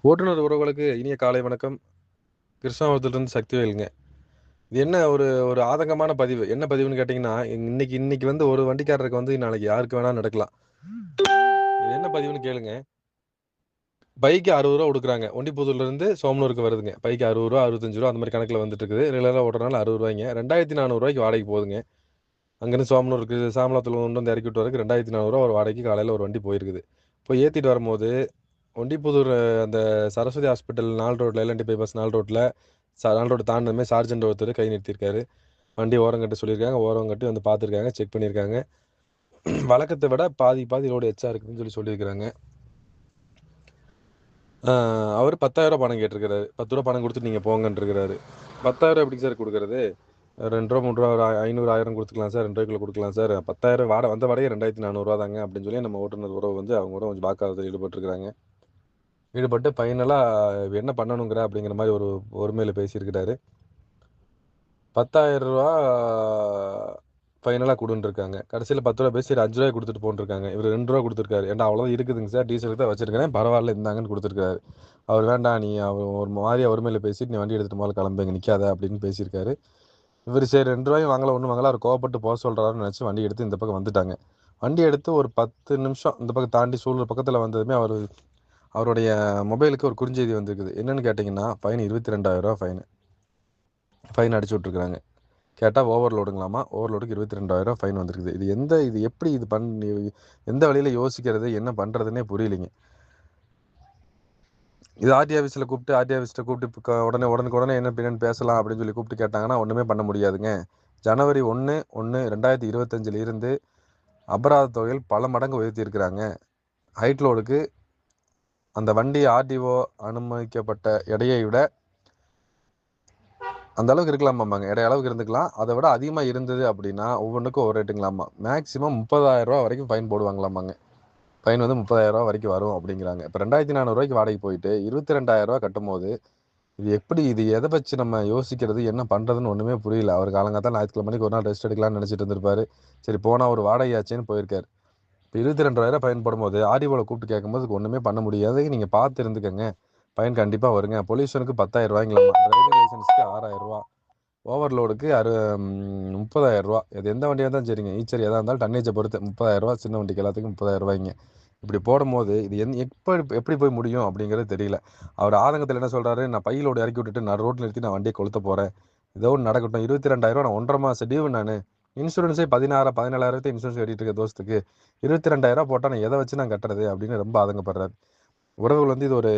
ஓட்டுநர் உறவுகளுக்கு இனிய காலை வணக்கம். கிருஷ்ணாவரத்திலிருந்து சக்திவேலுங்க. இது என்ன ஒரு ஒரு ஆதங்கமான பதிவு. என்ன பதிவுன்னு கேட்டீங்கன்னா, இன்னைக்கு இன்னைக்கு வந்து ஒரு வண்டிக்காரருக்கு வந்து நாளைக்கு யாருக்கு வேணாலும் நடக்கலாம். இது என்ன பதிவுன்னு கேளுங்க. பைக்கு ரூ. 60 குடுக்குறாங்க. ஒண்டிப்புதூர்லேருந்து சோமனூருக்கு வருதுங்க. பைக்கு ரூ. 60 ரூ. 65 அந்த மாரி கணக்குல வந்துட்டு இருக்குது. ரெகுலரா ஓட்டுறனால ரூ. 60 ரூ. 2400 வாடகைக்கு போகுதுங்க. அங்கேருந்து சோமனூருக்கு சாமலாத்துல கொண்டு வந்து இறக்கி விட்டு வரதுக்கு ரூ. 2400 ஒரு வாடகைக்கு காலையில ஒரு வண்டி போயிருக்குது. போய் ஏத்திட்டு வரும்போது ஒண்டிப்புதூர் அந்த சரஸ்வதி ஹாஸ்பிட்டல் 4 ரோட்ல எல்என்டி பைபாஸ் 4 ரோட்ல 4 ரோடு தாண்டினதுமே சார்ஜென்ட் ஒருத்தர் கை நிறுத்தியிருக்காரு. வண்டி ஓரம் கட்ட சொல்லியிருக்காங்க. ஓரம் கட்டி வந்து பார்த்துருக்காங்க. செக் பண்ணியிருக்காங்க. வழக்கத்தை விட பாதி பாதி லோடு எச்சா இருக்குதுன்னு சொல்லியிருக்காங்க. அவர் ரூ. 10,000 பணம் கேட்டிருக்கிறாரு. ரூ. 10 பணம் கொடுத்துட்டு நீங்கள் போங்கன்னு இருக்கிறாரு. 10,000 எப்படி சார் கொடுக்குறது? ரூ. 2 ரூபா 3 ரூபா ஒரு 500 1000 கொடுத்துக்கலாம் சார். 2 ரூபாய்க்குள்ள கொடுக்கலாம் சார். 10,000 வந்த வாடகை ரூ. 2400 தாங்க அப்படின்னு சொல்லி நம்ம ஓட்டுநர் உறவு வந்து அவங்க கூட கொஞ்சம் வாக்குவாதத்தில் ஈடுபட்டு ஃபைனலாக என்ன பண்ணணுங்கிற அப்படிங்கிற மாதிரி ஒரு ஒருமையில் பேசியிருக்கிறாரு. ரூ. 10,000 ஃபைனலாக கொடுன்னு இருக்காங்க. கடைசியில் ரூ. 10 பேசி சரி ரூ. 5 கொடுத்துட்டு போன்ருக்காங்க. இவர் ரூ. 2 கொடுத்துருக்காரு. ஏன்டா அவ்வளோதான் இருக்குதுங்க சார், டீசலுக்கு தான் வச்சிருக்கிறேன், பரவாயில்ல இந்தாங்கன்னு கொடுத்துருக்காரு. அவர் வேண்டாம், நீ ஒரு மாதிரியா ஒருமையில் பேசிட்டு நீ வண்டி எடுத்துகிட்டு முதல்ல கிளம்புங்க, நிற்காத அப்படின்னு பேசியிருக்காரு. இவர் சரி ரூ. 2 வாங்கல, ஒன்றும் வாங்கல, அவர் கோவப்பட்டு போக சொல்கிறாருன்னு நினச்சி வண்டி எடுத்து இந்த பக்கம் வந்துட்டாங்க. வண்டி எடுத்து ஒரு 10 நிமிஷம் இந்த பக்கம் தாண்டி சூழல் பக்கத்தில் வந்ததுமே அவருடைய மொபைலுக்கு ஒரு குறுஞ்செய்தி வந்திருக்குது. என்னன்னு கேட்டிங்கன்னா, ஃபைன் ரூ. 22,000 ஃபைன் அடிச்சு விட்ருக்குறாங்க. கேட்டால் ஓவர்லோடுங்களாமா. ஓவர்லோடுக்கு 22,000 ஃபைன் வந்திருக்குது. இது எப்படி இது எந்த வழியில் யோசிக்கிறது, என்ன பண்ணுறதுன்னே புரியலைங்க. இது ஆர்டி ஆஃபீஸில் கூப்பிட்டு ஆர்டி ஆஃபீஸில் கூப்பிட்டு உடனுக்குடனே என்ன பின்னான்னு பேசலாம் அப்படின்னு சொல்லி கூப்பிட்டு கேட்டாங்கன்னா ஒன்றுமே பண்ண முடியாதுங்க. ஜனவரி 1/1/2025 இருந்து அபராத தொகைகள் பல மடங்கு உயர்த்தியிருக்கிறாங்க. ஹைட் லோடுக்கு அந்த வண்டி ஆர்டிஓ அனுமதிக்கப்பட்ட எடையை விட அந்த அளவுக்கு இருக்கலாமாம்பாங்க. எடை அளவுக்கு இருந்துக்கலாம். அதை விட அதிகமாக இருந்தது அப்படின்னா ஒவ்வொன்றுக்கும் ஒரு ரேட்டுங்களாமா. மேக்ஸிமம் 30,000 வரைக்கும் ஃபைன் போடுவாங்களாமாங்க. ஃபைன் வந்து 30,000 வரைக்கும் வரும் அப்படிங்கிறாங்க. இப்போ 2,400 வாடகை போயிட்டு 22,000 கட்டும் போது இது எதை வச்சு நம்ம யோசிக்கிறது, என்ன பண்ணுறதுன்னு ஒன்றுமே புரியல. அவர் காலங்காத்தால ஞாயிற்றுக்கிழமைக்கு ஒரு நாள் ரெஸ்ட் எடுக்கலாம்னு நினச்சிட்டு இருந்திருப்பாரு. சரி போனால் ஒரு வாடகையாச்சேன்னு போயிருக்காரு. இப்போ 22,000 ஃபைன் போடும்போது ஆர்டிஓவில் கூப்பிட்டு கேட்கும்போது ஒன்றுமே பண்ண முடியாது. நீங்கள் பார்த்து இருந்துக்கங்க, ஃபைன் கண்டிப்பாக வருங்க. பொல்யூஷனுக்கு 10,000 டிரைவிங் லைசன்ஸுக்கு 6,000, ஓவர்லோடுக்கு 30,000. இது எந்த வண்டியாக இருந்தாலும் சரிங்க, ஈச்சர் எதாக இருந்தாலும் டன்னேஜை பொறுத்து 30,000. சின்ன வண்டிக்கு எல்லாத்துக்கும் 30,000. இப்படி போடும்போது இது எப்படி போய் முடியும் அப்படிங்கிறது தெரியல. அவர் ஆதங்கத்தில் என்ன சொல்கிறாரு, நான் பையிலோடு இறக்கி விட்டுட்டு நான் ரோட்டில் நிறுத்தி நான் வண்டியை கொளுத்த போகிறேன், ஏதோ ஒன்று நடக்கட்டும். 22,000 நான் 1.5 மாதம் டியூ, நான் இன்சூரன்ஸே 17,000 இன்சூரன்ஸ் கட்டிட்டு இருக்க தோஸ்துக்கு 22,000 போட்டால் நான் எதை வச்சு நான் கட்டுறது அப்படின்னு ரொம்ப ஆதங்கப்படுறாரு. உறவுகள் வந்து இது ஒரு